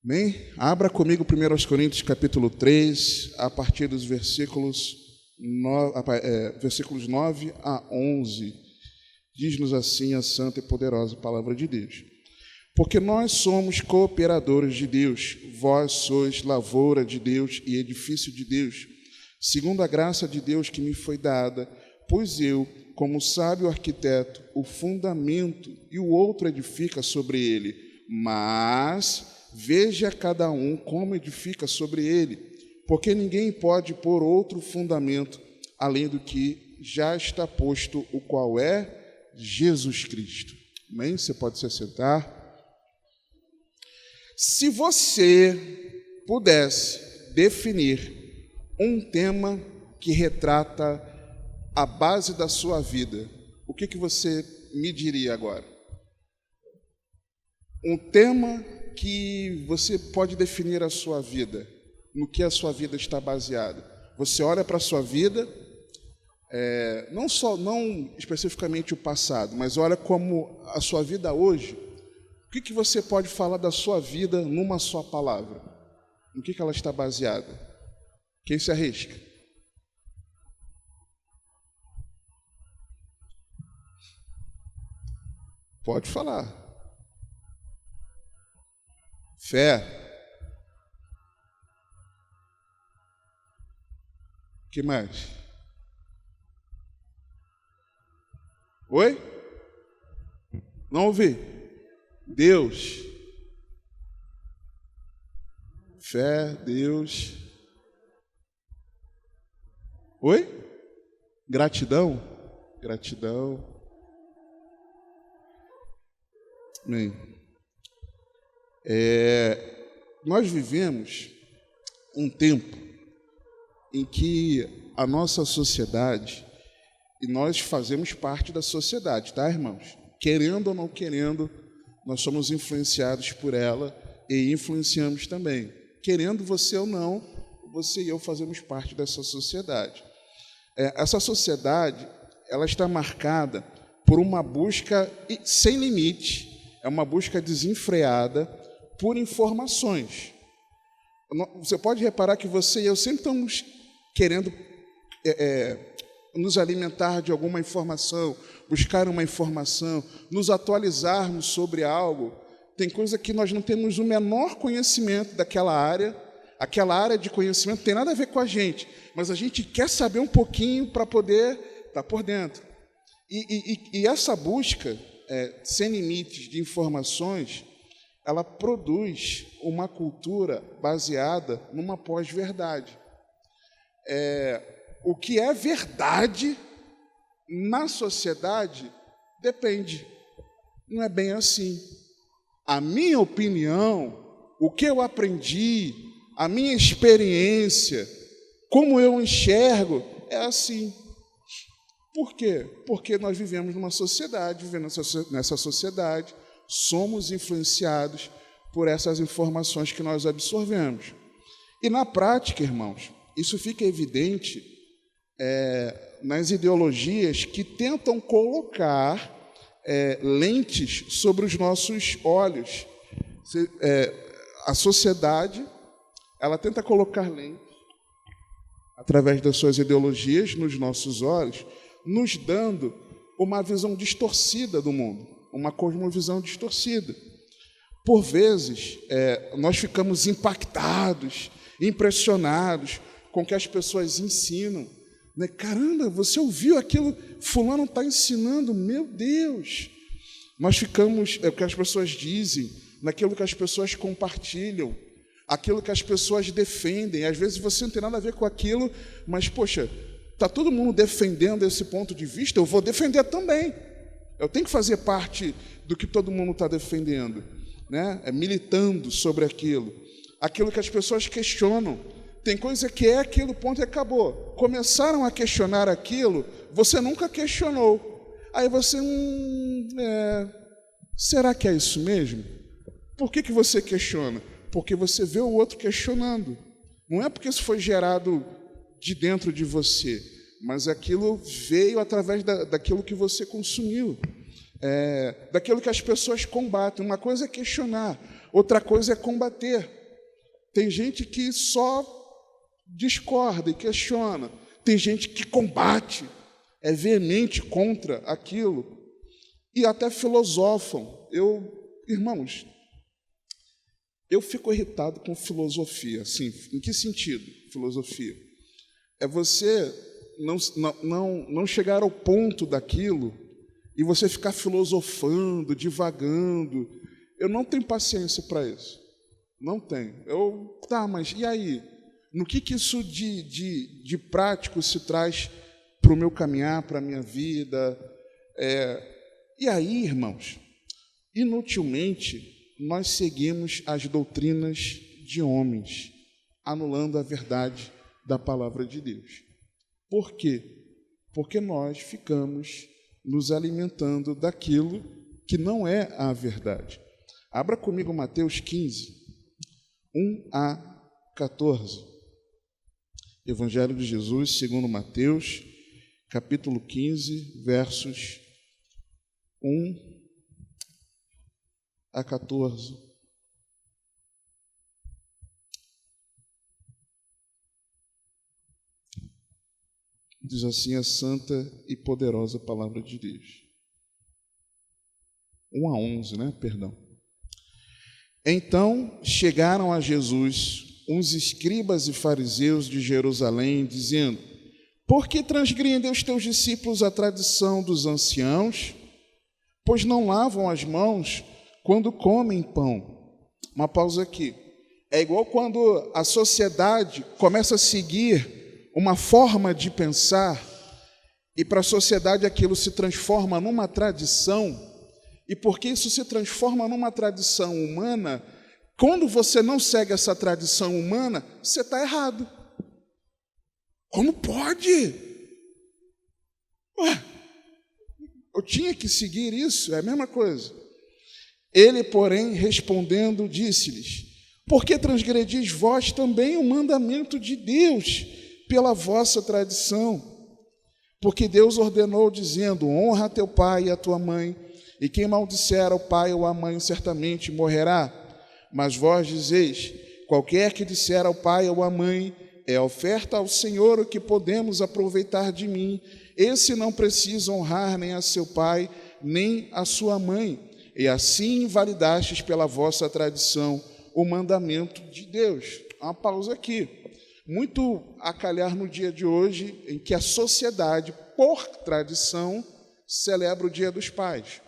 Amém? Abra comigo 1 Coríntios capítulo 3, a partir dos versículos 9 a 11. Diz-nos assim a santa e poderosa palavra de Deus. Porque nós somos cooperadores de Deus, vós sois lavoura de Deus e edifício de Deus, segundo a graça de Deus que me foi dada, pois eu, como sábio arquiteto, o fundamento e o outro edifica sobre ele, mas veja cada um como edifica sobre ele, porque ninguém pode pôr outro fundamento além do que já está posto, o qual é Jesus Cristo. Amém? Você pode se assentar. Se você pudesse definir um tema que retrata a base da sua vida, o que você me diria agora? Um tema que você pode definir a sua vida, no que a sua vida está baseada. Você olha para a sua vida, não especificamente o passado, mas olha como a sua vida hoje. O que você pode falar da sua vida numa só palavra? No que ela está baseada? Quem se arrisca? Pode falar. Fé. O que mais? Oi? Não ouvi. Deus. Fé, Deus. Oi? Gratidão? Gratidão. Amém. Nós vivemos um tempo em que a nossa sociedade, e nós fazemos parte da sociedade, tá, irmãos? Querendo ou não querendo, nós somos influenciados por ela e influenciamos também. Querendo você ou não, você e eu fazemos parte dessa sociedade. Essa sociedade, ela está marcada por uma busca sem limite, é uma busca desenfreada por informações. Você pode reparar que você e eu sempre estamos querendo nos alimentar de alguma informação, buscar uma informação, nos atualizarmos sobre algo. Tem coisa que nós não temos o menor conhecimento daquela área, aquela área de conhecimento não tem nada a ver com a gente, mas a gente quer saber um pouquinho para poder estar por dentro. E essa busca sem limites de informações, ela produz uma cultura baseada numa pós-verdade. O que é verdade na sociedade depende. Não é bem assim. A minha opinião, o que eu aprendi, a minha experiência, como eu enxergo, é assim. Por quê? Porque nós vivemos numa sociedade, nessa sociedade, somos influenciados por essas informações que nós absorvemos. E na prática, irmãos, isso fica evidente nas ideologias que tentam colocar lentes sobre os nossos olhos. A sociedade, ela tenta colocar lentes através das suas ideologias nos nossos olhos, nos dando uma visão distorcida do mundo, uma cosmovisão distorcida. Por vezes, nós ficamos impactados, impressionados com o que as pessoas ensinam. Caramba, você ouviu aquilo? Fulano está ensinando, meu Deus! Nós ficamos, o que as pessoas dizem, naquilo que as pessoas compartilham, aquilo que as pessoas defendem. Às vezes você não tem nada a ver com aquilo, mas, poxa, está todo mundo defendendo esse ponto de vista, eu vou defender também. Eu tenho que fazer parte do que todo mundo está defendendo, né? Militando sobre aquilo. Aquilo que as pessoas questionam. Tem coisa que é aquilo, ponto e acabou. Começaram a questionar aquilo, você nunca questionou. Aí você, será que é isso mesmo? Por que você questiona? Porque você vê o outro questionando. Não é porque isso foi gerado de dentro de você, mas aquilo veio através daquilo que você consumiu, daquilo que as pessoas combatem. Uma coisa é questionar, Outra coisa é combater. Tem gente que só discorda e questiona. Tem gente que combate, é veemente contra aquilo e até filosofam. Irmãos, eu fico irritado com filosofia. Assim, em que sentido, filosofia? É você não chegar ao ponto daquilo e você ficar filosofando, divagando. Eu não tenho paciência para isso. Não tenho. Tá, mas e aí? No que isso de prático se traz para o meu caminhar, para a minha vida? E aí, irmãos, inutilmente nós seguimos as doutrinas de homens, anulando a verdade da palavra de Deus. Por quê? Porque nós ficamos nos alimentando daquilo que não é a verdade. Abra comigo Mateus 15, 1 a 14. Evangelho de Jesus, segundo Mateus, capítulo 15, versos 1 a 14. Diz assim a santa e poderosa palavra de Deus. 1 a 11, né? Perdão. Então chegaram a Jesus uns escribas e fariseus de Jerusalém, dizendo: por que transgridem os teus discípulos a tradição dos anciãos? Pois não lavam as mãos quando comem pão. Uma pausa aqui. É igual quando a sociedade começa a seguir uma forma de pensar e para a sociedade aquilo se transforma numa tradição. E porque isso se transforma numa tradição humana, quando você não segue essa tradição humana, você está errado. Como pode? Ué, eu tinha que seguir isso? É a mesma coisa. Ele, porém, respondendo, disse-lhes: por que transgredis vós também o mandamento de Deus pela vossa tradição? Porque Deus ordenou, dizendo: honra a teu pai e a tua mãe, e quem maldisser ao pai ou à mãe certamente morrerá. Mas vós dizeis: qualquer que disser ao pai ou à mãe, é oferta ao Senhor o que podemos aproveitar de mim, esse não precisa honrar nem a seu pai, nem a sua mãe. E assim invalidastes pela vossa tradição o mandamento de Deus. Uma pausa aqui. Muito a calhar no dia de hoje, em que a sociedade, por tradição, celebra o Dia dos Pais.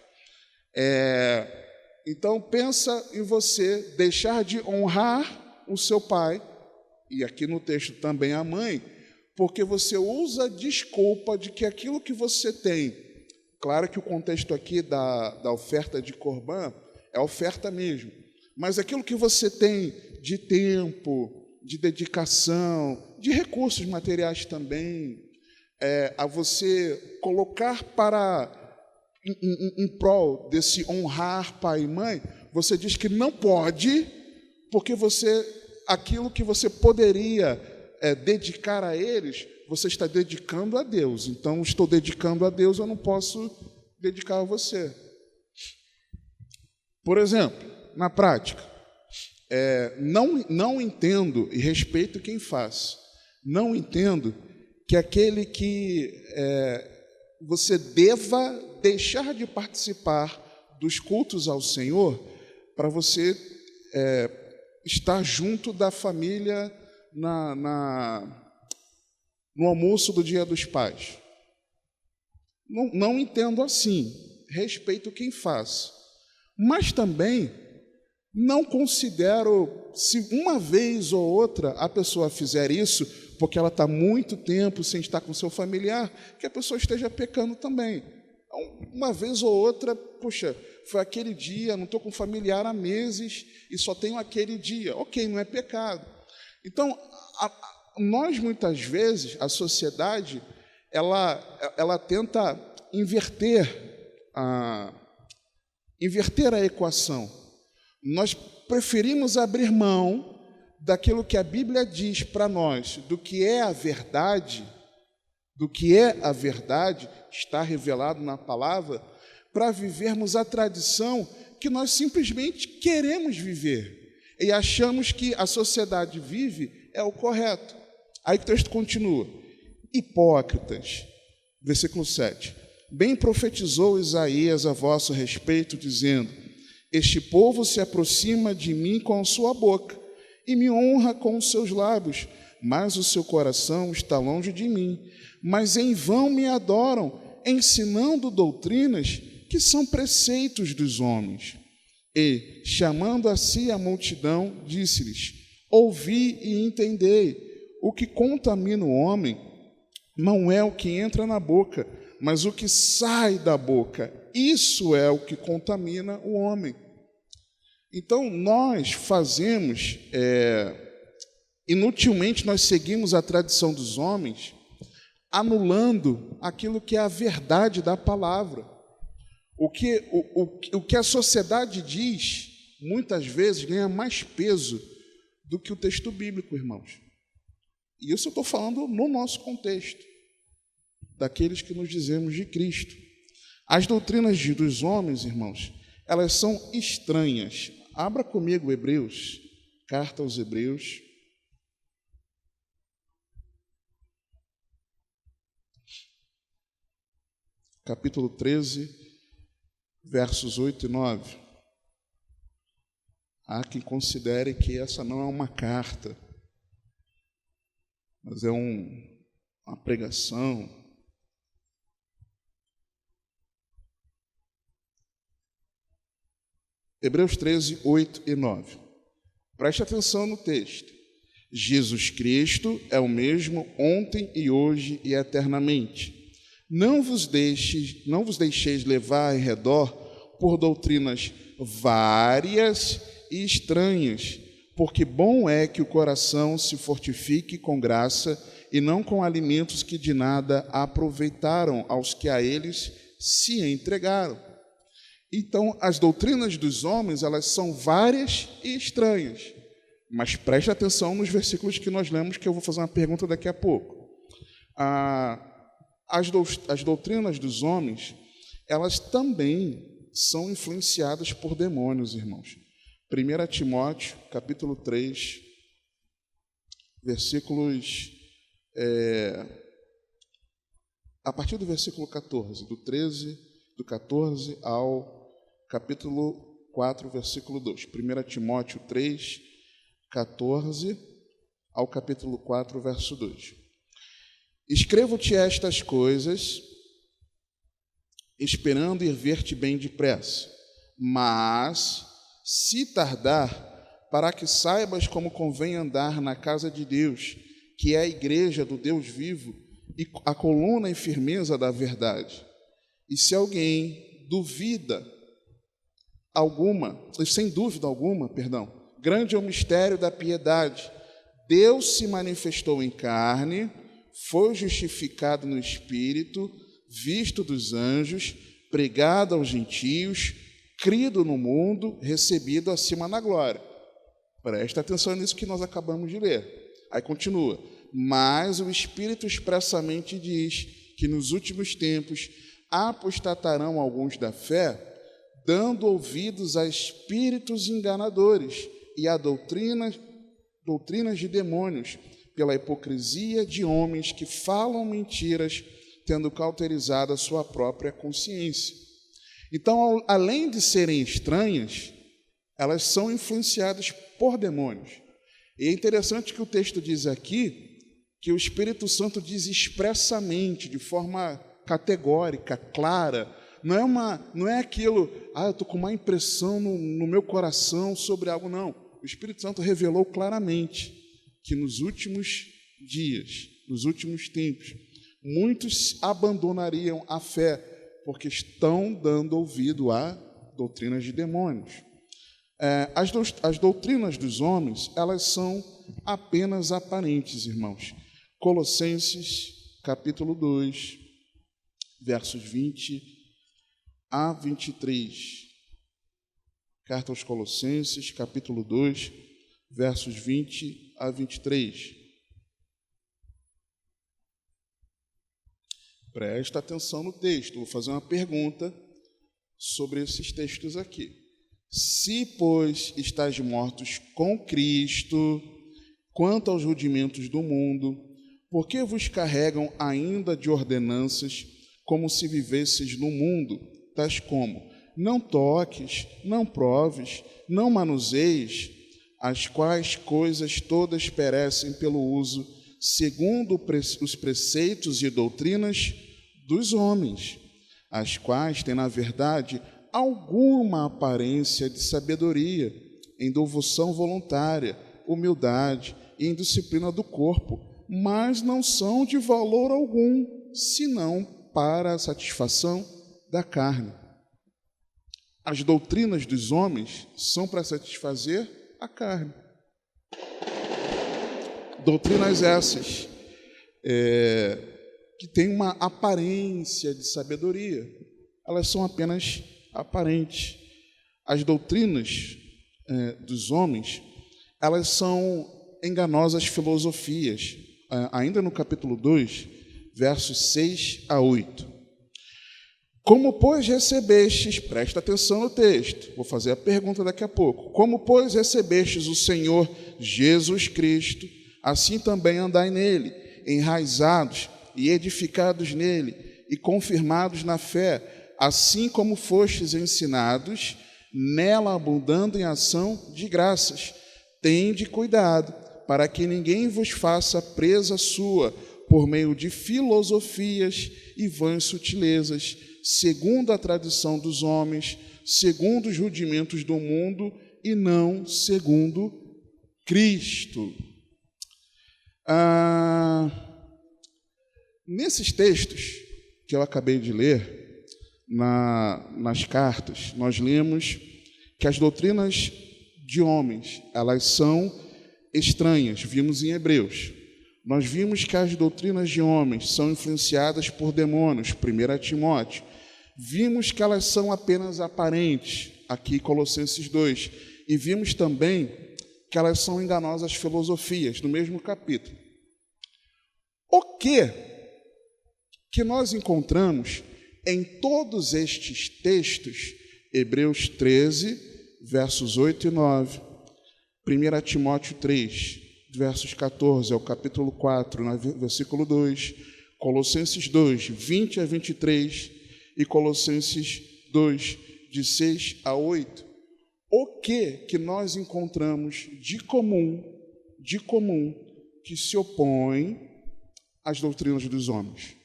Então, pensa em você deixar de honrar o seu pai, e aqui no texto também a mãe, porque você usa a desculpa de que aquilo que você tem, claro que o contexto aqui da oferta de Corbã é oferta mesmo, mas aquilo que você tem de tempo, de dedicação, de recursos materiais também, a você colocar em prol desse honrar pai e mãe, você diz que não pode, porque aquilo que você poderia dedicar a eles, você está dedicando a Deus. Então, estou dedicando a Deus, eu não posso dedicar a você. Por exemplo, na prática, não entendo, e respeito quem faz, não entendo que aquele que você deva deixar de participar dos cultos ao Senhor para você estar junto da família no almoço do Dia dos Pais. Não entendo assim. Respeito quem faz. Mas também não considero, se uma vez ou outra a pessoa fizer isso, porque ela está muito tempo sem estar com seu familiar, que a pessoa esteja pecando também. Uma vez ou outra, puxa, foi aquele dia, não estou com familiar há meses e só tenho aquele dia. Ok, não é pecado. Então, nós muitas vezes, a sociedade, ela tenta inverter a equação. Nós preferimos abrir mão daquilo que a Bíblia diz para nós, do que é a verdade, está revelado na palavra, para vivermos a tradição que nós simplesmente queremos viver e achamos que a sociedade vive é o correto. Aí o texto continua. Hipócritas, versículo 7. Bem profetizou Isaías a vosso respeito, dizendo: este povo se aproxima de mim com a sua boca e me honra com os seus lábios, mas o seu coração está longe de mim. Mas em vão me adoram, ensinando doutrinas que são preceitos dos homens. E, chamando a si a multidão, disse-lhes: ouvi e entendei. O que contamina o homem não é o que entra na boca, mas o que sai da boca. Isso é o que contamina o homem. Então, nós fazemos, inutilmente nós seguimos a tradição dos homens, anulando aquilo que é a verdade da palavra. O que a sociedade diz, muitas vezes, ganha mais peso do que o texto bíblico, irmãos. E isso eu estou falando no nosso contexto, daqueles que nos dizemos de Cristo. As doutrinas dos homens, irmãos, elas são estranhas. Abra comigo Hebreus, carta aos Hebreus. Capítulo 13, versos 8 e 9. Há quem considere que essa não é uma carta, mas é uma pregação. Hebreus 13, 8 e 9. Preste atenção no texto. Jesus Cristo é o mesmo ontem e hoje e eternamente. Não vos deixeis levar em redor por doutrinas várias e estranhas, porque bom é que o coração se fortifique com graça e não com alimentos que de nada aproveitaram aos que a eles se entregaram. Então, as doutrinas dos homens, elas são várias e estranhas. Mas preste atenção nos versículos que nós lemos, que eu vou fazer uma pergunta daqui a pouco. As doutrinas dos homens, elas também são influenciadas por demônios, irmãos. 1 Timóteo, capítulo 3, versículos... a partir do versículo 14, do 14 ao capítulo 4, versículo 2. 1 Timóteo 3, 14 ao capítulo 4, verso 2. Escrevo-te estas coisas, esperando ir ver-te bem depressa. Mas, se tardar, para que saibas como convém andar na casa de Deus, que é a igreja do Deus vivo, e a coluna e firmeza da verdade. E se alguém duvida sem dúvida alguma, grande é o mistério da piedade. Deus se manifestou em carne, foi justificado no Espírito, visto dos anjos, pregado aos gentios, crido no mundo, recebido acima na glória. Presta atenção nisso que nós acabamos de ler. Aí continua. Mas o Espírito expressamente diz que nos últimos tempos apostatarão alguns da fé, dando ouvidos a espíritos enganadores e a doutrinas de demônios, pela hipocrisia de homens que falam mentiras, tendo cauterizado a sua própria consciência. Então, além de serem estranhas, elas são influenciadas por demônios. E é interessante que o texto diz aqui que o Espírito Santo diz expressamente, de forma categórica, clara. Não é aquilo, eu estou com uma impressão no meu coração sobre algo, não. O Espírito Santo revelou claramente que nos últimos dias, nos últimos tempos, muitos abandonariam a fé, porque estão dando ouvido a doutrinas de demônios. As doutrinas dos homens, elas são apenas aparentes, irmãos. Colossenses, capítulo 2, versos 20 a 23. Carta aos Colossenses, capítulo 2, versos 20 a 23. Presta atenção no texto. Vou fazer uma pergunta sobre esses textos aqui. Se, pois, estáis mortos com Cristo, quanto aos rudimentos do mundo, por que vos carregam ainda de ordenanças, como se vivesseis no mundo, tais como: não toques, não proves, não manuseis, as quais coisas todas perecem pelo uso, segundo os preceitos e doutrinas dos homens, as quais têm, na verdade, alguma aparência de sabedoria, em devoção voluntária, humildade e em disciplina do corpo, mas não são de valor algum, senão para a satisfação da carne. As doutrinas dos homens são para satisfazer a carne. Doutrinas essas que têm uma aparência de sabedoria, elas são apenas aparentes. As doutrinas dos homens, elas são enganosas filosofias. Ainda no capítulo 2, versos 6 a 8. Como, pois, recebestes, presta atenção no texto, vou fazer a pergunta daqui a pouco. Como, pois, recebestes o Senhor Jesus Cristo, assim também andai nele, enraizados e edificados nele, e confirmados na fé, assim como fostes ensinados, nela abundando em ação de graças. Tende cuidado, para que ninguém vos faça presa sua, por meio de filosofias e vãs sutilezas, segundo a tradição dos homens, segundo os rudimentos do mundo, e não segundo Cristo. Nesses textos que eu acabei de ler, nas cartas, nós lemos que as doutrinas de homens, elas são estranhas, vimos em Hebreus. Nós vimos que as doutrinas de homens são influenciadas por demônios, 1 Timóteo. Vimos que elas são apenas aparentes, aqui Colossenses 2. E vimos também que elas são enganosas filosofias, no mesmo capítulo. O que nós encontramos em todos estes textos, Hebreus 13, versos 8 e 9, 1 Timóteo 3, versos 14 ao capítulo 4, versículo 2, Colossenses 2, 20 a 23 e Colossenses 2, de 6 a 8. O que nós encontramos de comum, que se opõe às doutrinas dos homens?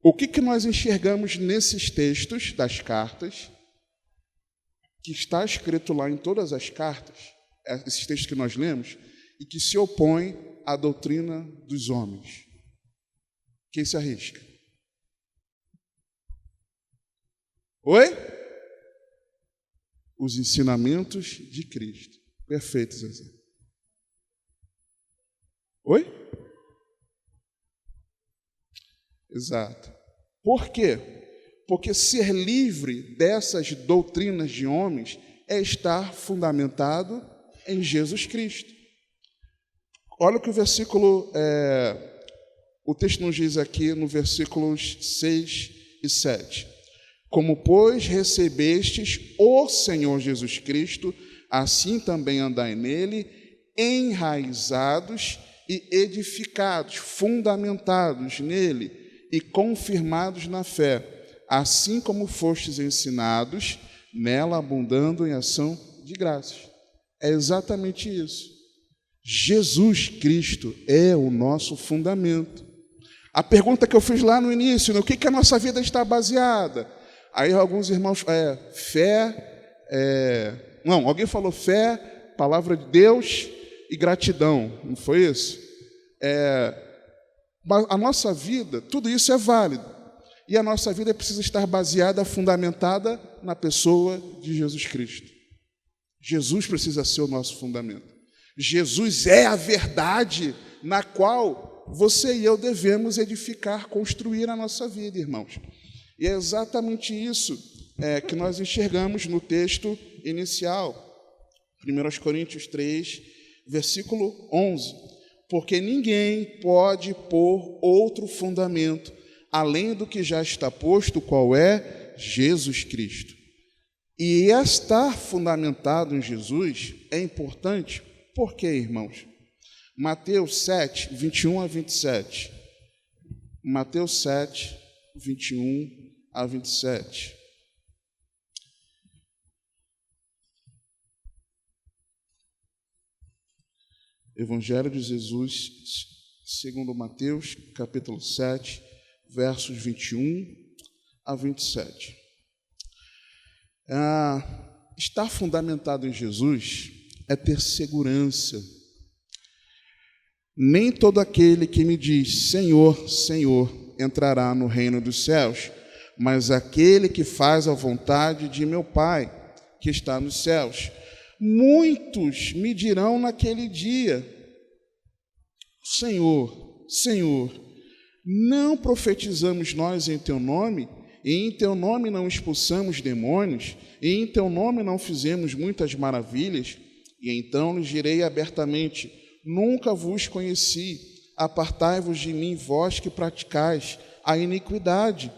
O que nós enxergamos nesses textos das cartas, que está escrito lá em todas as cartas, esses textos que nós lemos, e que se opõe à doutrina dos homens? Quem se arrisca? Oi? Os ensinamentos de Cristo. Perfeito, Zezé. Oi? Exato. Por quê? Porque ser livre dessas doutrinas de homens é estar fundamentado em Jesus Cristo. Olha o que o texto nos diz aqui no versículos 6 e 7. Como, pois, recebestes o Senhor Jesus Cristo, assim também andai nele, enraizados e edificados, fundamentados nele e confirmados na fé, assim como fostes ensinados, nela abundando em ação de graças. É exatamente isso. Jesus Cristo é o nosso fundamento. A pergunta que eu fiz lá no início, no que a nossa vida está baseada? Aí alguns irmãos, alguém falou fé, palavra de Deus e gratidão, não foi isso? Mas a nossa vida, tudo isso é válido. E a nossa vida precisa estar baseada, fundamentada na pessoa de Jesus Cristo. Jesus precisa ser o nosso fundamento. Jesus é a verdade na qual você e eu devemos edificar, construir a nossa vida, irmãos. E é exatamente isso que nós enxergamos no texto inicial, 1 Coríntios 3, versículo 11. Porque ninguém pode pôr outro fundamento, além do que já está posto, qual é? Jesus Cristo. E estar fundamentado em Jesus é importante, por quê, irmãos? Mateus 7, 21 a 27. Mateus 7, 21 a 27. Evangelho de Jesus, segundo Mateus, capítulo 7, versos 21 a 27. Estar fundamentado em Jesus é ter segurança. Nem todo aquele que me diz Senhor, Senhor, entrará no reino dos céus, mas aquele que faz a vontade de meu Pai, que está nos céus. Muitos me dirão naquele dia: Senhor, Senhor, não profetizamos nós em teu nome, e em teu nome não expulsamos demônios, e em teu nome não fizemos muitas maravilhas? E então lhes direi abertamente: nunca vos conheci, apartai-vos de mim, vós que praticais a iniquidade.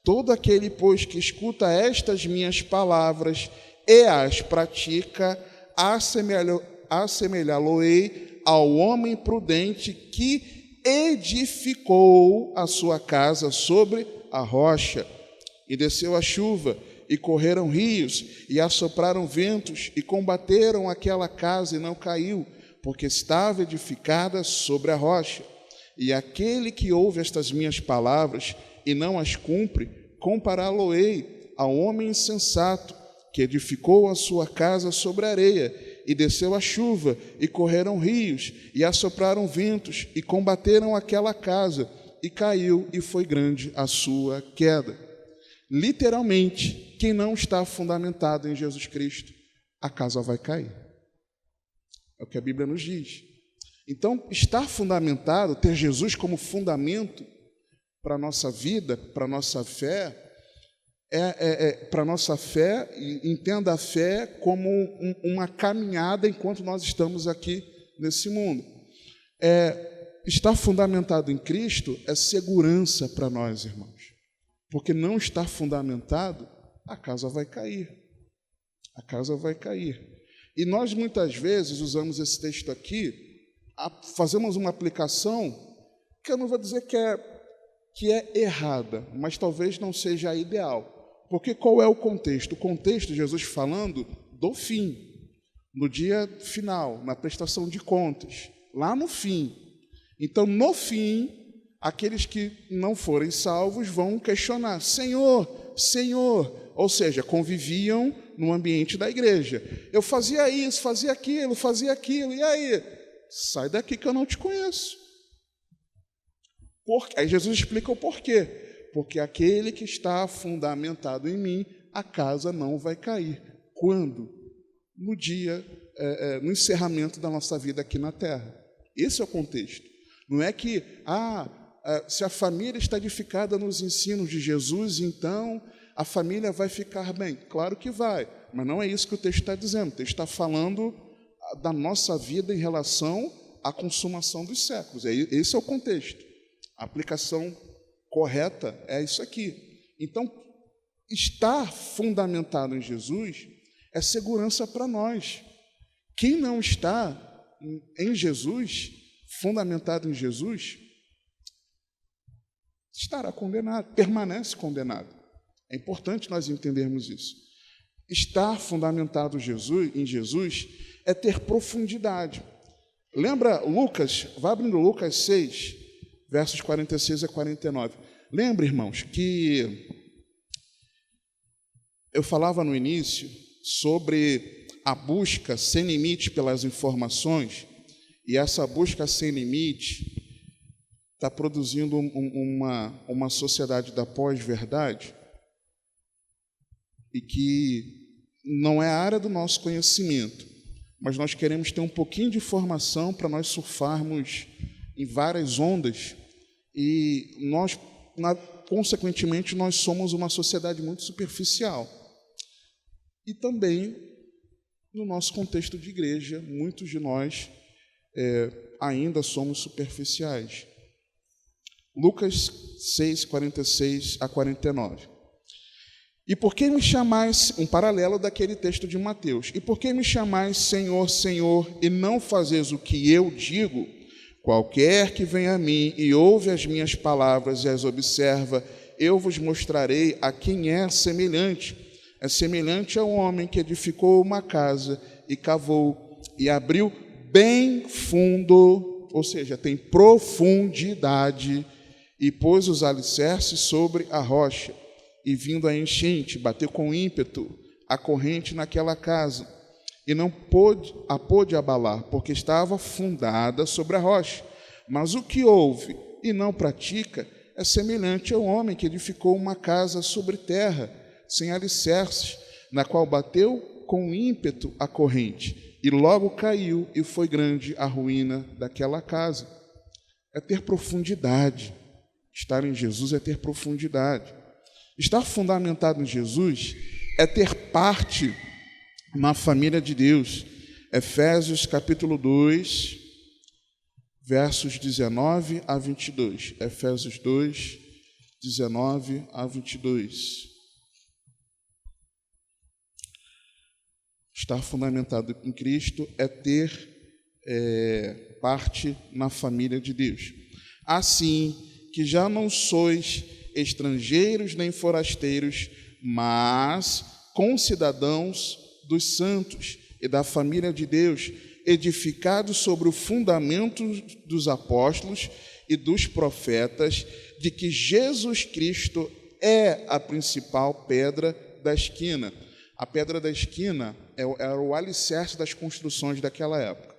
Todo aquele, pois, que escuta estas minhas palavras e as pratica, assemelhá-lo-ei ao homem prudente que edificou a sua casa sobre a rocha. E desceu a chuva, e correram rios, e assopraram ventos, e combateram aquela casa, e não caiu, porque estava edificada sobre a rocha. E aquele que ouve estas minhas palavras e não as cumpre, compará-lo-ei ao homem insensato, que edificou a sua casa sobre a areia, e desceu a chuva, e correram rios, e assopraram ventos, e combateram aquela casa, e caiu, e foi grande a sua queda. Literalmente, quem não está fundamentado em Jesus Cristo, a casa vai cair. É o que a Bíblia nos diz. Então, estar fundamentado, ter Jesus como fundamento para a nossa vida, para a nossa fé, para a nossa fé, entenda a fé como uma caminhada enquanto nós estamos aqui nesse mundo. Estar fundamentado em Cristo é segurança para nós, irmãos. Porque não estar fundamentado, a casa vai cair. A casa vai cair. E nós muitas vezes usamos esse texto aqui, fazemos uma aplicação que eu não vou dizer que é errada, mas talvez não seja a ideal. Porque qual é o contexto? O contexto, Jesus falando do fim, no dia final, na prestação de contas, lá no fim. Então, no fim, aqueles que não forem salvos vão questionar: Senhor, Senhor, ou seja, conviviam no ambiente da igreja. Eu fazia isso, fazia aquilo, e aí? Sai daqui que eu não te conheço. Aí Jesus explica o porquê. Porque aquele que está fundamentado em mim, a casa não vai cair. Quando? No dia, no encerramento da nossa vida aqui na terra. Esse é o contexto. Não é que, se a família está edificada nos ensinos de Jesus, então a família vai ficar bem. Claro que vai, mas não é isso que o texto está dizendo. O texto está falando da nossa vida em relação à consumação dos séculos. Esse é o contexto. A aplicação correta é isso aqui. Então, estar fundamentado em Jesus é segurança para nós. Quem não está em Jesus, fundamentado em Jesus, estará condenado, permanece condenado. É importante nós entendermos isso. Estar fundamentado em Jesus é ter profundidade. Lembra Lucas? Vá abrindo Lucas 6, versos 46 a 49. Lembra, irmãos, que eu falava no início sobre a busca sem limite pelas informações, e essa busca sem limite está produzindo uma sociedade da pós-verdade, e que não é a área do nosso conhecimento, mas nós queremos ter um pouquinho de informação para nós surfarmos em várias ondas, e nós, consequentemente, nós somos uma sociedade muito superficial. E também, no nosso contexto de igreja, muitos de nós ainda somos superficiais. Lucas 6, 46 a 49. E por que me chamais, um paralelo daquele texto de Mateus, e por que me chamais Senhor, Senhor, e não fazeis o que eu digo? Qualquer que venha a mim e ouve as minhas palavras e as observa, eu vos mostrarei a quem é semelhante. É semelhante ao homem que edificou uma casa e cavou e abriu bem fundo, ou seja, tem profundidade, e pôs os alicerces sobre a rocha. E vindo a enchente, bateu com ímpeto a corrente naquela casa, e não a pôde abalar, porque estava fundada sobre a rocha. Mas o que ouve e não pratica é semelhante ao homem que edificou uma casa sobre terra, sem alicerces, na qual bateu com ímpeto a corrente, e logo caiu, e foi grande a ruína daquela casa. É ter profundidade. Estar em Jesus é ter profundidade. Estar fundamentado em Jesus é ter parte na família de Deus. Efésios capítulo 2, versos 19 a 22. Efésios 2, 19 a 22. Estar fundamentado em Cristo é ter parte na família de Deus. Assim que já não sois estrangeiros nem forasteiros, mas concidadãos dos santos e da família de Deus, edificados sobre o fundamento dos apóstolos e dos profetas, de que Jesus Cristo é a principal pedra da esquina. A pedra da esquina era o alicerce das construções daquela época,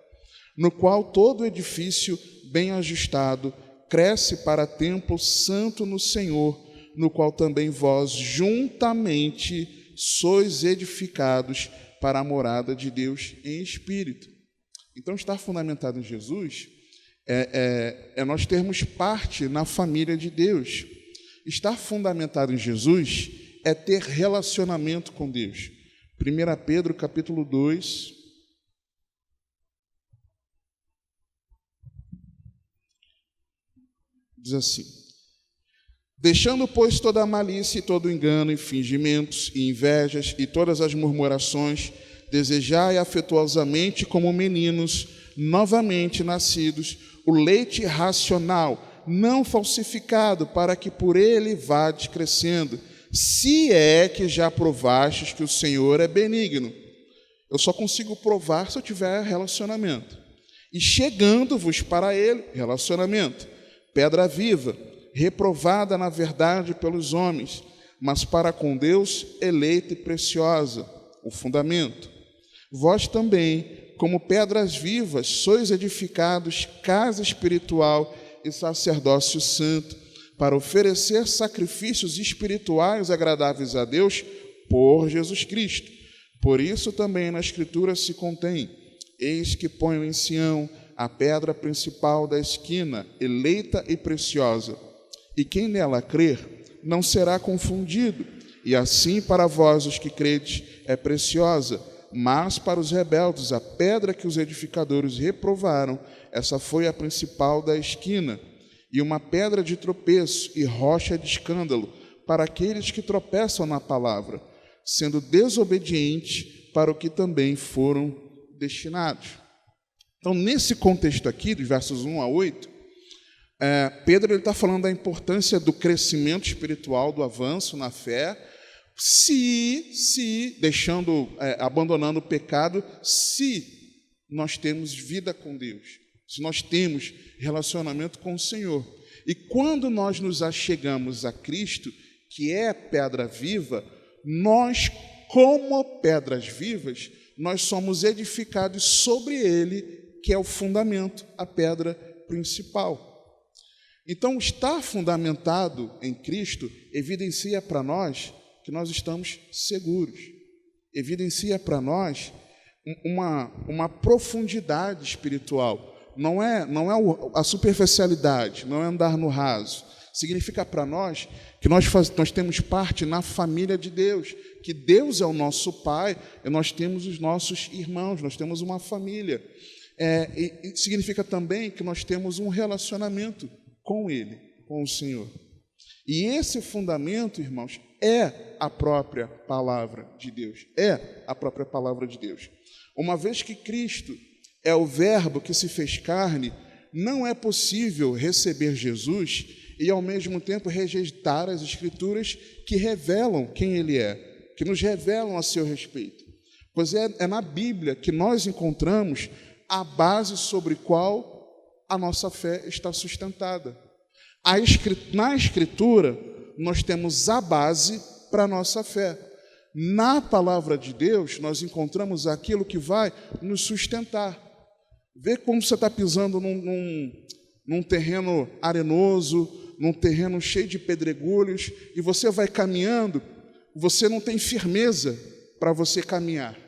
no qual todo edifício bem ajustado cresce para templo santo no Senhor, no qual também vós juntamente sois edificados para a morada de Deus em espírito. Então, estar fundamentado em Jesus é nós termos parte na família de Deus. Estar fundamentado em Jesus é ter relacionamento com Deus. 1 Pedro capítulo 2, diz assim: deixando, pois, toda a malícia e todo o engano e fingimentos e invejas e todas as murmurações, desejai afetuosamente como meninos novamente nascidos o leite racional, não falsificado, para que por ele vades crescendo, se é que já provastes que o Senhor é benigno. Eu só consigo provar se eu tiver relacionamento. E chegando-vos para ele, relacionamento, pedra viva, reprovada na verdade pelos homens, mas para com Deus eleita e preciosa, o fundamento. Vós também, como pedras vivas, sois edificados casa espiritual e sacerdócio santo, para oferecer sacrifícios espirituais agradáveis a Deus por Jesus Cristo. Por isso também na Escritura se contém: eis que ponho em Sião a pedra principal da esquina, eleita e preciosa, e quem nela crer não será confundido. E assim para vós os que credes é preciosa, mas para os rebeldes a pedra que os edificadores reprovaram, essa foi a principal da esquina, e uma pedra de tropeço e rocha de escândalo para aqueles que tropeçam na palavra, sendo desobedientes para o que também foram destinados. Então, nesse contexto aqui, dos versos 1 a 8, Pedro está falando da importância do crescimento espiritual, do avanço na fé, abandonando o pecado, se nós temos vida com Deus, se nós temos relacionamento com o Senhor. E quando nós nos achegamos a Cristo, que é pedra viva, nós, como pedras vivas, nós somos edificados sobre ele, que é o fundamento, a pedra principal. Então, estar fundamentado em Cristo evidencia para nós que nós estamos seguros, evidencia para nós uma profundidade espiritual. Não é a superficialidade, não é andar no raso. Significa para nós que nós temos parte na família de Deus, que Deus é o nosso Pai, e nós temos os nossos irmãos, nós temos uma família. E significa também que nós temos um relacionamento com Ele, com o Senhor. E esse fundamento, irmãos, é a própria palavra de Deus. É a própria palavra de Deus. Uma vez que Cristo é o Verbo que se fez carne, não é possível receber Jesus e, ao mesmo tempo, rejeitar as Escrituras que revelam quem Ele é, que nos revelam a seu respeito. Pois é na Bíblia que nós encontramos a base sobre qual a nossa fé está sustentada. Na Escritura, nós temos a base para a nossa fé. Na palavra de Deus, nós encontramos aquilo que vai nos sustentar. Vê como você está pisando num terreno arenoso, num terreno cheio de pedregulhos, e você vai caminhando, você não tem firmeza para você caminhar.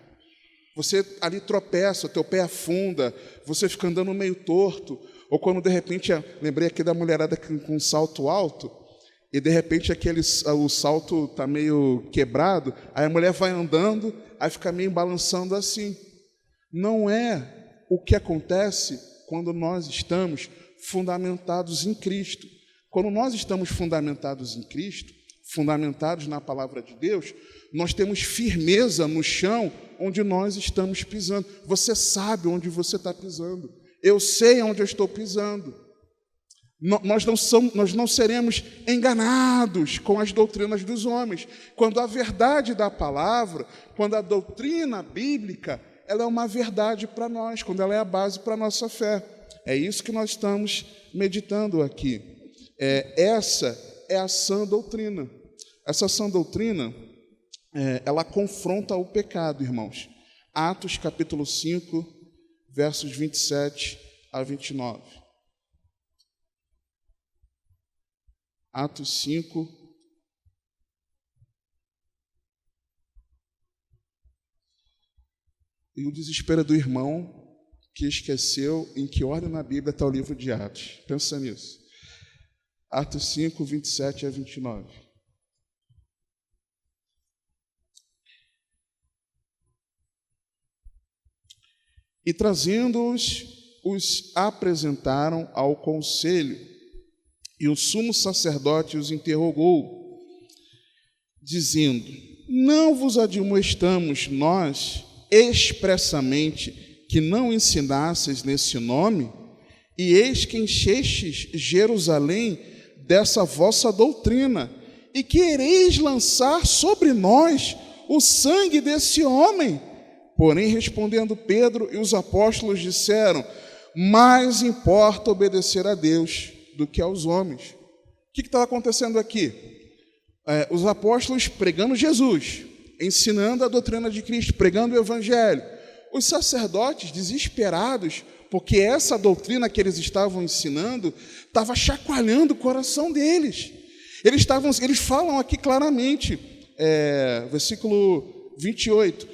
Você ali tropeça, o teu pé afunda, você fica andando meio torto, ou quando de repente, lembrei aqui da mulherada com um salto alto, e de repente o salto está meio quebrado, aí a mulher vai andando, aí fica meio balançando assim. Não é o que acontece quando nós estamos fundamentados em Cristo. Quando nós estamos fundamentados em Cristo, fundamentados na palavra de Deus, nós temos firmeza no chão onde nós estamos pisando. Você sabe onde você está pisando. Eu sei onde eu estou pisando. Nós não seremos enganados com as doutrinas dos homens. Quando a verdade da palavra, quando a doutrina bíblica, ela é uma verdade para nós, quando ela é a base para a nossa fé. É isso que nós estamos meditando aqui. Essa é a sã doutrina. Essa sã doutrina, ela confronta o pecado, irmãos. Atos capítulo 5, versos 27 a 29. Atos 5, e o desespero do irmão que esqueceu em que ordem na Bíblia está o livro de Atos. Pensa nisso. Atos 5, 27 a 29. E trazendo-os, os apresentaram ao conselho, e o sumo sacerdote os interrogou, dizendo: não vos admoestamos nós expressamente que não ensinasseis nesse nome? E eis que enchestes Jerusalém dessa vossa doutrina, e quereis lançar sobre nós o sangue desse homem. Porém, respondendo Pedro e os apóstolos disseram: mais importa obedecer a Deus do que aos homens. O que estava acontecendo aqui? Os apóstolos pregando Jesus, ensinando a doutrina de Cristo, pregando o Evangelho. Os sacerdotes, desesperados, porque essa doutrina que eles estavam ensinando estava chacoalhando o coração deles. Eles falam aqui claramente, versículo 28,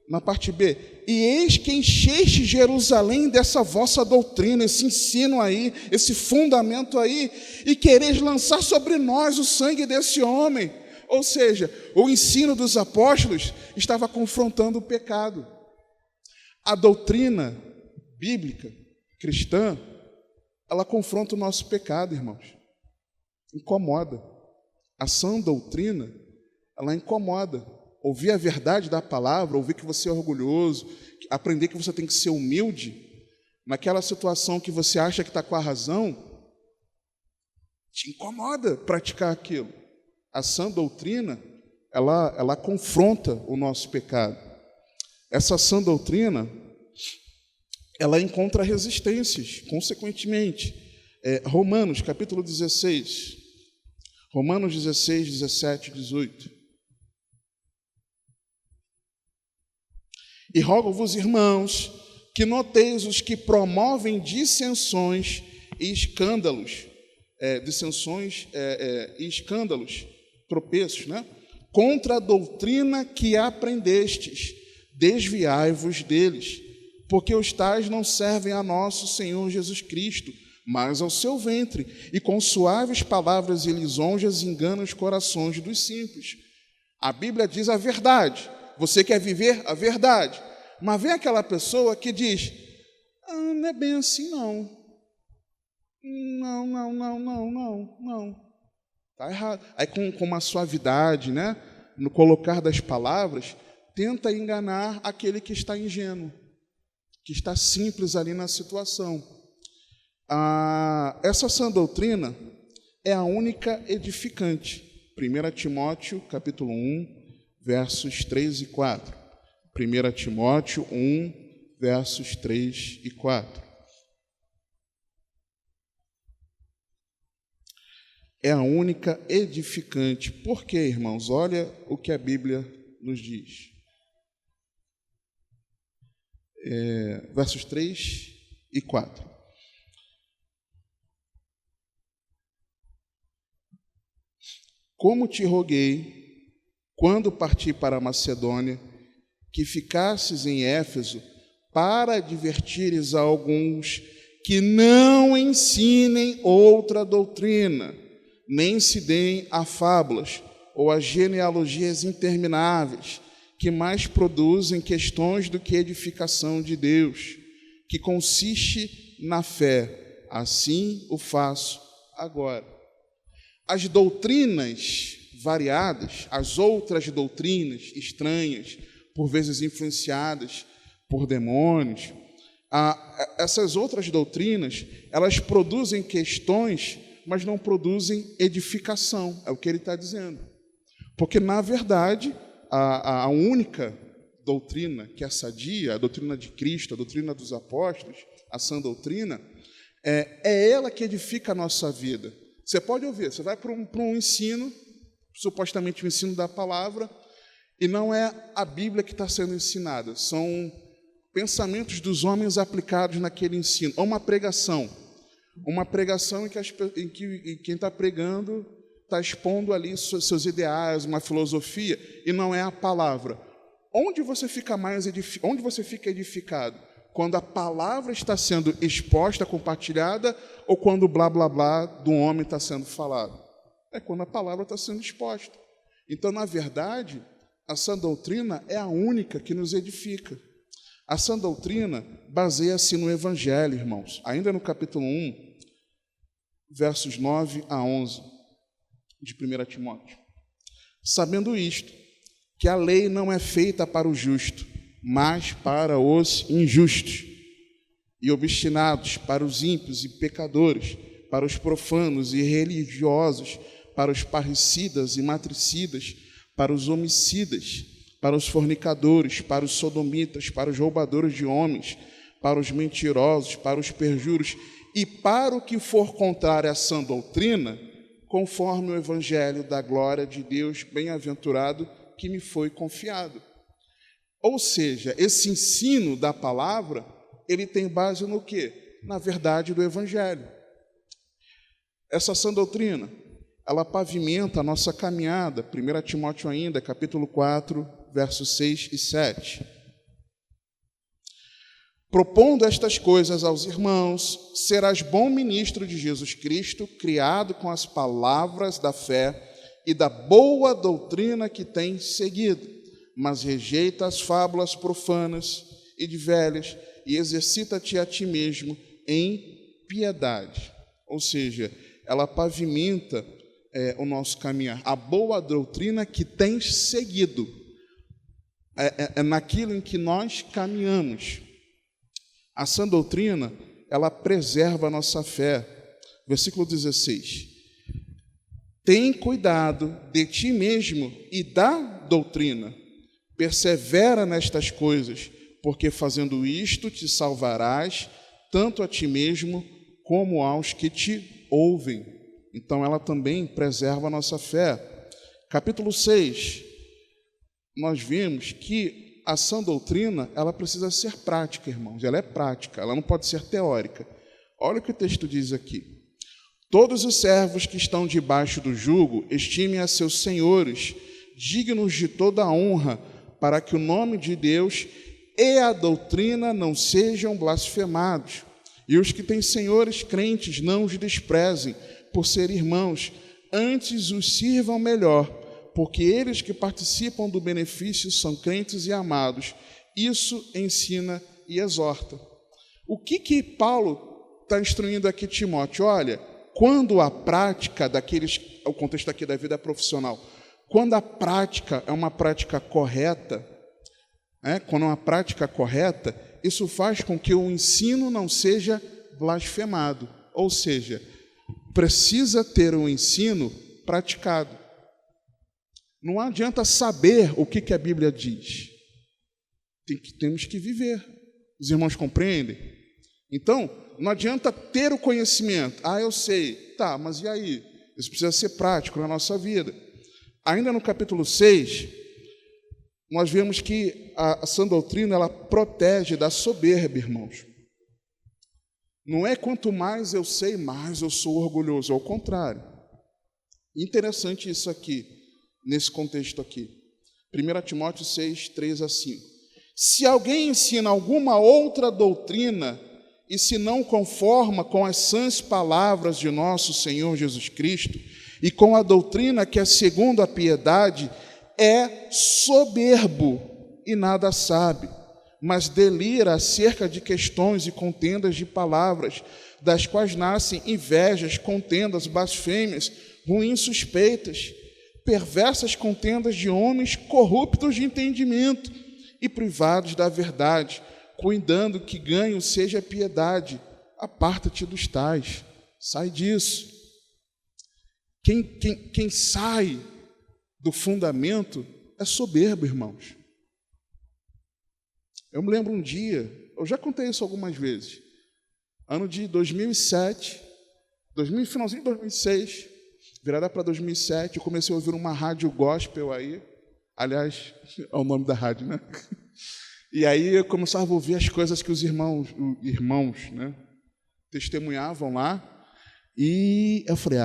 na parte B: e eis que encheste Jerusalém dessa vossa doutrina, esse ensino aí, esse fundamento aí, e quereis lançar sobre nós o sangue desse homem. Ou seja, o ensino dos apóstolos estava confrontando o pecado. A doutrina bíblica, cristã, ela confronta o nosso pecado, irmãos. Incomoda. A sã doutrina, ela incomoda. Ouvir a verdade da palavra, ouvir que você é orgulhoso, aprender que você tem que ser humilde, naquela situação que você acha que está com a razão, te incomoda praticar aquilo. A sã doutrina, ela confronta o nosso pecado. Essa sã doutrina, ela encontra resistências, consequentemente. Romanos, capítulo 16. Romanos 16, 17 e 18. E rogo-vos, irmãos, que noteis os que promovem dissensões e escândalos, tropeços, né? Contra a doutrina que aprendestes, desviai-vos deles, porque os tais não servem a nosso Senhor Jesus Cristo, mas ao seu ventre, e com suaves palavras e lisonjas enganam os corações dos simples. A Bíblia diz a verdade. Você quer viver a verdade. Mas vem aquela pessoa que diz: não é bem assim, não. Não. Está errado. Aí, com uma suavidade, né, no colocar das palavras, tenta enganar aquele que está ingênuo, que está simples ali na situação. Essa sã doutrina é a única edificante. 1 Timóteo, capítulo 1, versos 3 e 4. 1 Timóteo 1, versos 3 e 4. É a única edificante. Por quê, irmãos? Olha o que a Bíblia nos diz. Versos 3 e 4. Como te roguei, quando parti para a Macedônia, que ficasses em Éfeso, para advertires a alguns que não ensinem outra doutrina, nem se deem a fábulas ou a genealogias intermináveis, que mais produzem questões do que edificação de Deus, que consiste na fé. Assim o faço agora. As doutrinas variadas, as outras doutrinas estranhas, por vezes influenciadas por demônios, essas outras doutrinas, elas produzem questões, mas não produzem edificação, é o que ele está dizendo. Porque, na verdade, a única doutrina que é sadia, a doutrina de Cristo, a doutrina dos apóstolos, a sã doutrina, é ela que edifica a nossa vida. Você pode ouvir, você vai para um ensino, supostamente o ensino da palavra, e não é a Bíblia que está sendo ensinada, são pensamentos dos homens aplicados naquele ensino. Ou uma pregação em que quem está pregando está expondo ali seus ideais, uma filosofia, e não é a palavra. Onde você fica edificado? Quando a palavra está sendo exposta, compartilhada, ou quando o blá, blá, blá do homem está sendo falado? É quando a palavra está sendo exposta. Então, na verdade, a sã doutrina é a única que nos edifica. A sã doutrina baseia-se no Evangelho, irmãos. Ainda no capítulo 1, versos 9 a 11, de 1 Timóteo. Sabendo isto, que a lei não é feita para o justo, mas para os injustos, e obstinados, para os ímpios e pecadores, para os profanos e religiosos, para os parricidas e matricidas, para os homicidas, para os fornicadores, para os sodomitas, para os roubadores de homens, para os mentirosos, para os perjuros, e para o que for contrário à sã doutrina, conforme o evangelho da glória de Deus bem-aventurado que me foi confiado. Ou seja, esse ensino da palavra, ele tem base no quê? Na verdade do evangelho. Essa sã doutrina, ela pavimenta a nossa caminhada. 1 Timóteo ainda, capítulo 4, versos 6 e 7. Propondo estas coisas aos irmãos, serás bom ministro de Jesus Cristo, criado com as palavras da fé e da boa doutrina que tens seguido, mas rejeita as fábulas profanas e de velhas e exercita-te a ti mesmo em piedade. Ou seja, ela pavimenta o nosso caminhar. A boa doutrina que tens seguido é naquilo em que nós caminhamos. A sã doutrina, ela preserva a nossa fé. Versículo 16. Tem cuidado de ti mesmo e da doutrina. Persevera nestas coisas, porque fazendo isto te salvarás, tanto a ti mesmo como aos que te ouvem. Então, ela também preserva a nossa fé. Capítulo 6, nós vimos que a sã doutrina, ela precisa ser prática, irmãos. Ela é prática, ela não pode ser teórica. Olha o que o texto diz aqui. Todos os servos que estão debaixo do jugo estimem a seus senhores, dignos de toda a honra, para que o nome de Deus e a doutrina não sejam blasfemados. E os que têm senhores crentes não os desprezem, por ser irmãos, antes os sirvam melhor, porque eles que participam do benefício são crentes e amados. Isso ensina e exorta. O que Paulo está instruindo aqui Timóteo? Olha, quando a prática o contexto aqui da vida profissional, quando a prática é uma prática correta, quando é uma prática correta, isso faz com que o ensino não seja blasfemado, ou seja, precisa ter um ensino praticado. Não adianta saber o que a Bíblia diz. Temos que viver. Os irmãos compreendem? Então, não adianta ter o conhecimento. Eu sei. Tá, mas e aí? Isso precisa ser prático na nossa vida. Ainda no capítulo 6, nós vemos que a sã doutrina, ela protege da soberba, irmãos. Não é quanto mais eu sei, mais eu sou orgulhoso. Ao contrário. Interessante isso aqui, nesse contexto aqui. 1 Timóteo 6, 3 a 5. Se alguém ensina alguma outra doutrina e se não conforma com as sãs palavras de nosso Senhor Jesus Cristo e com a doutrina que é segundo a piedade, é soberbo e nada sabe, mas delira acerca de questões e contendas de palavras, das quais nascem invejas, contendas, blasfêmias, ruins suspeitas, perversas contendas de homens corruptos de entendimento e privados da verdade, cuidando que ganho seja piedade. Aparta-te dos tais, sai disso. Quem sai do fundamento é soberbo, irmãos. Eu me lembro um dia, eu já contei isso algumas vezes, ano de 2007, finalzinho de 2006, virada para 2007, eu comecei a ouvir uma rádio gospel aí, aliás, é o nome da rádio, né? E aí eu começava a ouvir as coisas que os irmãos, né, testemunhavam lá, e eu falei,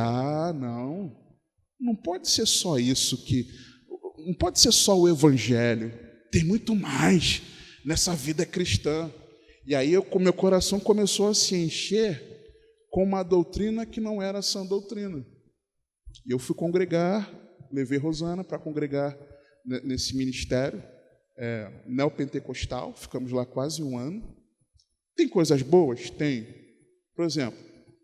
não pode ser só isso, não pode ser só o evangelho, tem muito mais nessa vida cristã. E aí meu coração começou a se encher com uma doutrina que não era sã doutrina. E eu fui congregar, levei Rosana para congregar nesse ministério neopentecostal, ficamos lá quase um ano. Tem coisas boas? Tem. Por exemplo,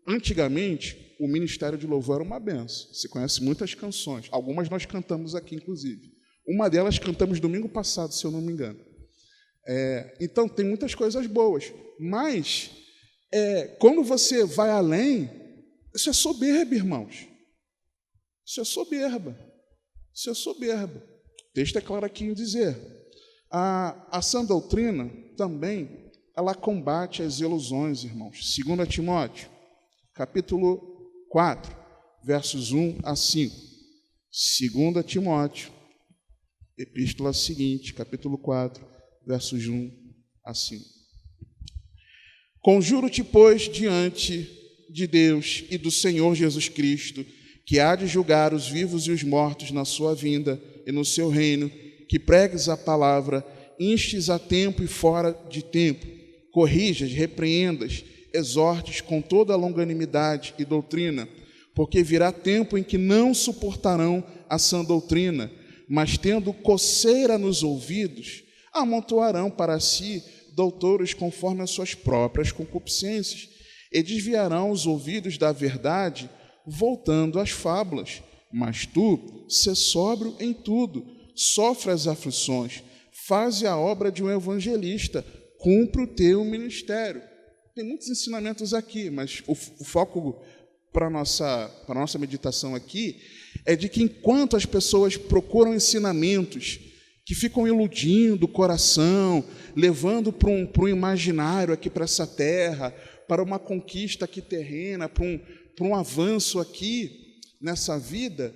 antigamente, o ministério de louvor era uma benção. Você conhece muitas canções, algumas nós cantamos aqui, inclusive. Uma delas cantamos domingo passado, se eu não me engano. Então, tem muitas coisas boas, mas quando você vai além, isso é soberba, irmãos. Isso é soberba. O texto é claro aqui em dizer. A sã doutrina também, ela combate as ilusões, irmãos. 2 Timóteo, capítulo 4, versos 1 a 5. 2 Timóteo, epístola seguinte, capítulo 4, versos 1 a 5. Conjuro-te, pois, diante de Deus e do Senhor Jesus Cristo, que há de julgar os vivos e os mortos na sua vinda e no seu reino, que pregues a palavra, instes a tempo e fora de tempo, corrijas, repreendas, exortes com toda a longanimidade e doutrina, porque virá tempo em que não suportarão a sã doutrina, mas tendo coceira nos ouvidos, amontoarão para si doutores conforme as suas próprias concupiscências, e desviarão os ouvidos da verdade, voltando às fábulas. Mas tu, sê sóbrio em tudo, sofre as aflições, faze a obra de um evangelista, cumpre o teu ministério. Tem muitos ensinamentos aqui, mas o foco para a nossa meditação aqui é de que enquanto as pessoas procuram ensinamentos que ficam iludindo o coração, levando para um imaginário aqui para essa terra, para uma conquista aqui terrena, para um avanço aqui nessa vida,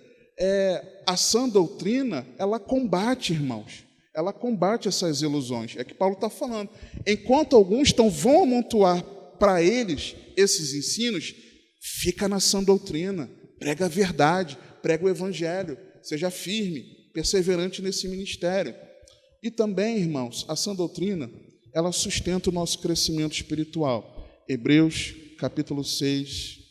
a sã doutrina, ela combate, irmãos, ela combate essas ilusões. É que Paulo está falando. Enquanto alguns vão amontoar para eles esses ensinos, fica na sã doutrina, prega a verdade, prega o evangelho, seja firme, perseverante nesse ministério. E também, irmãos, a sã doutrina, ela sustenta o nosso crescimento espiritual. Hebreus, capítulo 6,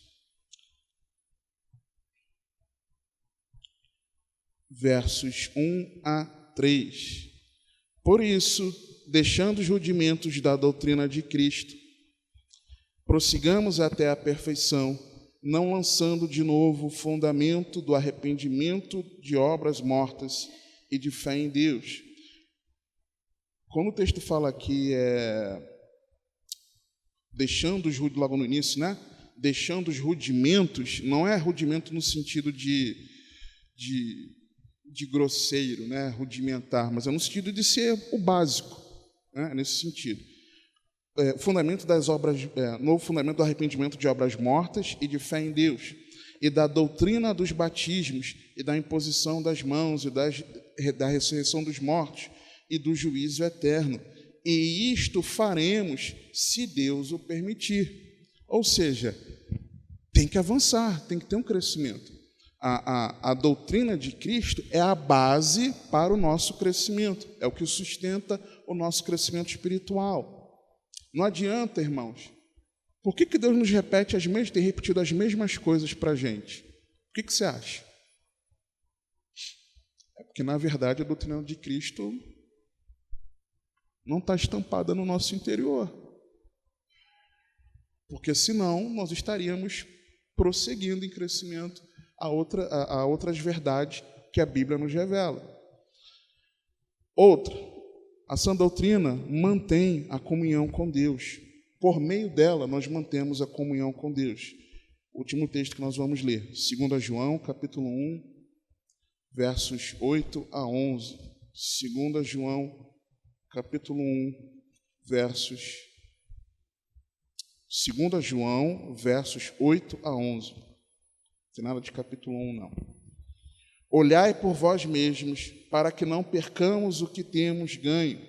versos 1 a 3. Por isso, deixando os rudimentos da doutrina de Cristo, prossigamos até a perfeição, não lançando de novo o fundamento do arrependimento de obras mortas e de fé em Deus. Quando o texto fala aqui, deixando os rudimentos, logo no início, né? Deixando os rudimentos, não é rudimento no sentido de grosseiro, né? Rudimentar, mas é no sentido de ser o básico, né? Nesse sentido. Fundamento das obras, novo fundamento do arrependimento de obras mortas e de fé em Deus, e da doutrina dos batismos, e da imposição das mãos, e da ressurreição dos mortos, e do juízo eterno. E isto faremos se Deus o permitir. Ou seja, tem que avançar, tem que ter um crescimento. A doutrina de Cristo é a base para o nosso crescimento, é o que sustenta o nosso crescimento espiritual. Não adianta, irmãos. Por que Deus nos repete tem repetido as mesmas coisas para a gente? O que você acha? É porque, na verdade, a doutrina de Cristo não está estampada no nosso interior. Porque, senão, nós estaríamos prosseguindo em crescimento a outras verdades que a Bíblia nos revela. Outra, a sã doutrina mantém a comunhão com Deus. Por meio dela, nós mantemos a comunhão com Deus. O último texto que nós vamos ler, 2 João, capítulo 1, versos 8 a 11. 2 João, capítulo 1, versos 2 João, versos 8 a 11. Não tem nada de capítulo 1, não. Olhai por vós mesmos, para que não percamos o que temos ganho,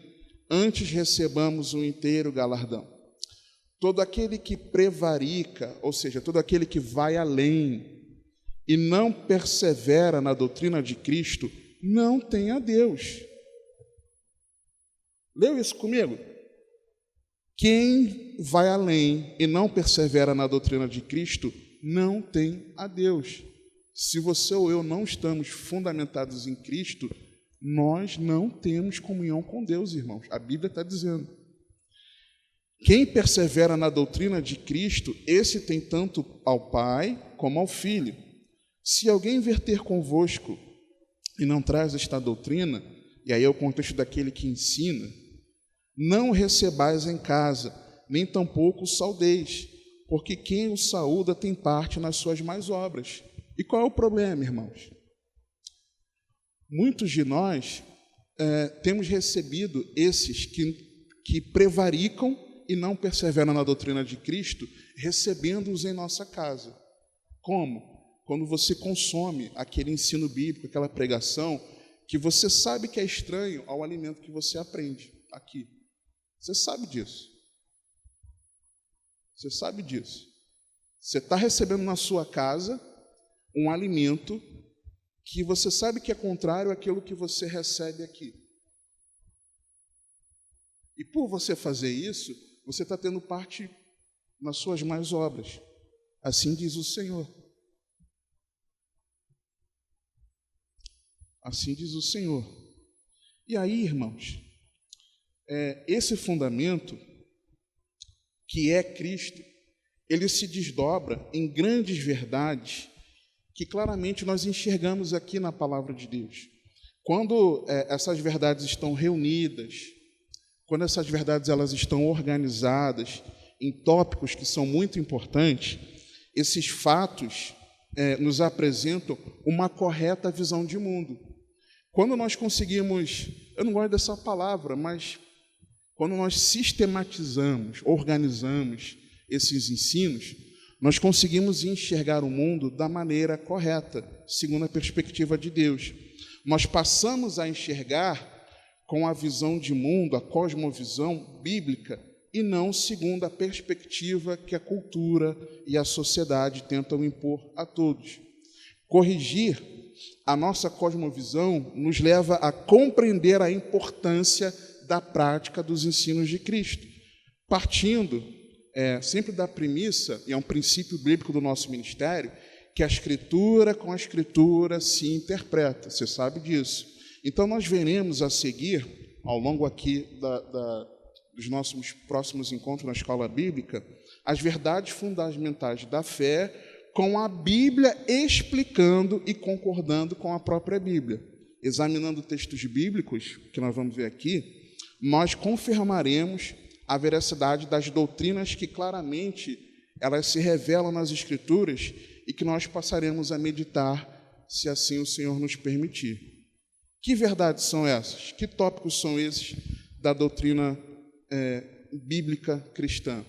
antes recebamos um inteiro galardão. Todo aquele que prevarica, ou seja, todo aquele que vai além e não persevera na doutrina de Cristo, não tem a Deus. Leu isso comigo? Quem vai além e não persevera na doutrina de Cristo, não tem a Deus. Se você ou eu não estamos fundamentados em Cristo, nós não temos comunhão com Deus, irmãos. A Bíblia está dizendo. Quem persevera na doutrina de Cristo, esse tem tanto ao Pai como ao Filho. Se alguém vier ter convosco e não traz esta doutrina, e aí é o contexto daquele que ensina, não o recebais em casa, nem tampouco o saudeis, porque quem o saúda tem parte nas suas más obras. E qual é o problema, irmãos? Muitos de nós temos recebido esses que prevaricam e não perseveram na doutrina de Cristo, recebendo-os em nossa casa. Como? Quando você consome aquele ensino bíblico, aquela pregação, que você sabe que é estranho ao alimento que você aprende aqui. Você sabe disso. Você sabe disso. Você está recebendo na sua casa um alimento que você sabe que é contrário àquilo que você recebe aqui. E por você fazer isso, você está tendo parte nas suas más obras. Assim diz o Senhor. Assim diz o Senhor. E aí, irmãos, esse fundamento, que é Cristo, ele se desdobra em grandes verdades que claramente nós enxergamos aqui na palavra de Deus. Quando essas verdades estão reunidas, quando essas verdades elas estão organizadas em tópicos que são muito importantes, esses fatos nos apresentam uma correta visão de mundo. Quando nós conseguimos, eu não gosto dessa palavra, mas quando nós sistematizamos, organizamos esses ensinos, nós conseguimos enxergar o mundo da maneira correta, segundo a perspectiva de Deus. Nós passamos a enxergar com a visão de mundo, a cosmovisão bíblica, e não segundo a perspectiva que a cultura e a sociedade tentam impor a todos. Corrigir a nossa cosmovisão nos leva a compreender a importância da prática dos ensinos de Cristo, partindo sempre da premissa, e é um princípio bíblico do nosso ministério, que a Escritura com a Escritura se interpreta. Você sabe disso. Então, nós veremos a seguir, ao longo aqui dos nossos próximos encontros na escola bíblica, as verdades fundamentais da fé com a Bíblia, explicando e concordando com a própria Bíblia. Examinando textos bíblicos, que nós vamos ver aqui, nós confirmaremos a veracidade das doutrinas que claramente elas se revelam nas Escrituras e que nós passaremos a meditar, se assim o Senhor nos permitir. Que verdades são essas? Que tópicos são esses da doutrina bíblica cristã?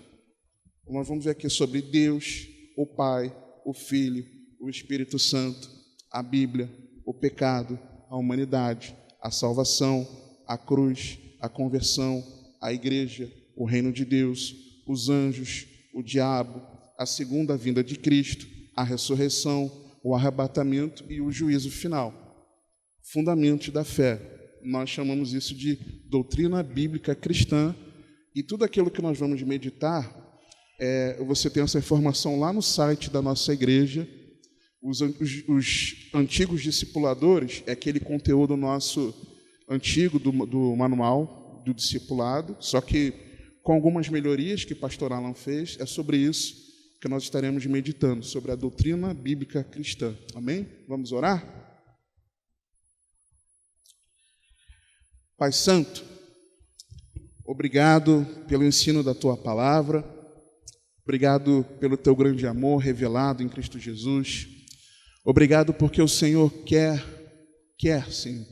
Nós vamos ver aqui sobre Deus, o Pai, o Filho, o Espírito Santo, a Bíblia, o pecado, a humanidade, a salvação, a cruz, a conversão, a igreja, o reino de Deus, os anjos, o diabo, a segunda vinda de Cristo, a ressurreição, o arrebatamento e o juízo final. Fundamentos da fé. Nós chamamos isso de doutrina bíblica cristã, e tudo aquilo que nós vamos meditar, você tem essa informação lá no site da nossa igreja. Os antigos discipuladores, é aquele conteúdo nosso antigo do manual do discipulado, só que com algumas melhorias que o pastor Alan fez. É sobre isso que nós estaremos meditando, sobre a doutrina bíblica cristã. Amém? Vamos orar? Pai Santo, obrigado pelo ensino da Tua palavra, obrigado pelo Teu grande amor revelado em Cristo Jesus. Obrigado porque o Senhor quer, Senhor.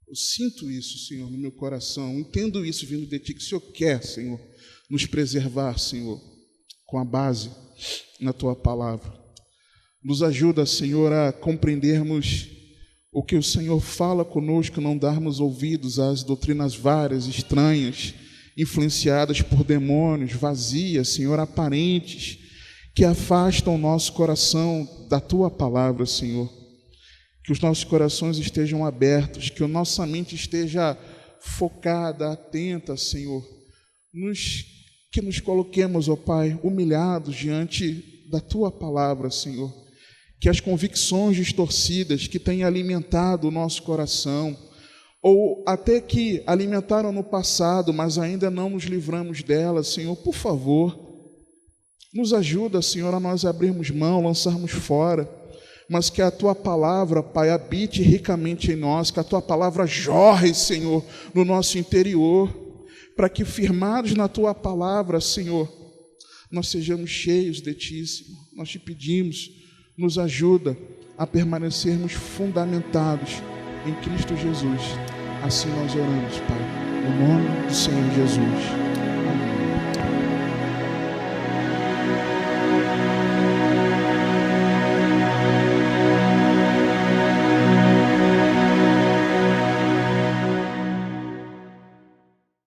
Eu sinto isso, Senhor, no meu coração, entendo isso vindo de Ti, que o Senhor quer, Senhor, nos preservar, Senhor, com a base na Tua palavra. Nos ajuda, Senhor, a compreendermos o que o Senhor fala conosco, não darmos ouvidos às doutrinas várias, estranhas, influenciadas por demônios, vazias, Senhor, aparentes, que afastam o nosso coração da Tua palavra, Senhor. Que os nossos corações estejam abertos, que a nossa mente esteja focada, atenta, Senhor. Que nos coloquemos, ó Pai, humilhados diante da Tua palavra, Senhor. Que as convicções distorcidas que têm alimentado o nosso coração, ou até que alimentaram no passado, mas ainda não nos livramos delas, Senhor, por favor, nos ajuda, Senhor, a nós abrirmos mão, lançarmos fora, mas que a Tua palavra, Pai, habite ricamente em nós, que a Tua palavra jorre, Senhor, no nosso interior, para que, firmados na Tua palavra, Senhor, nós sejamos cheios de Ti, Senhor. Nós Te pedimos, nos ajuda a permanecermos fundamentados em Cristo Jesus. Assim nós oramos, Pai, no nome do Senhor Jesus.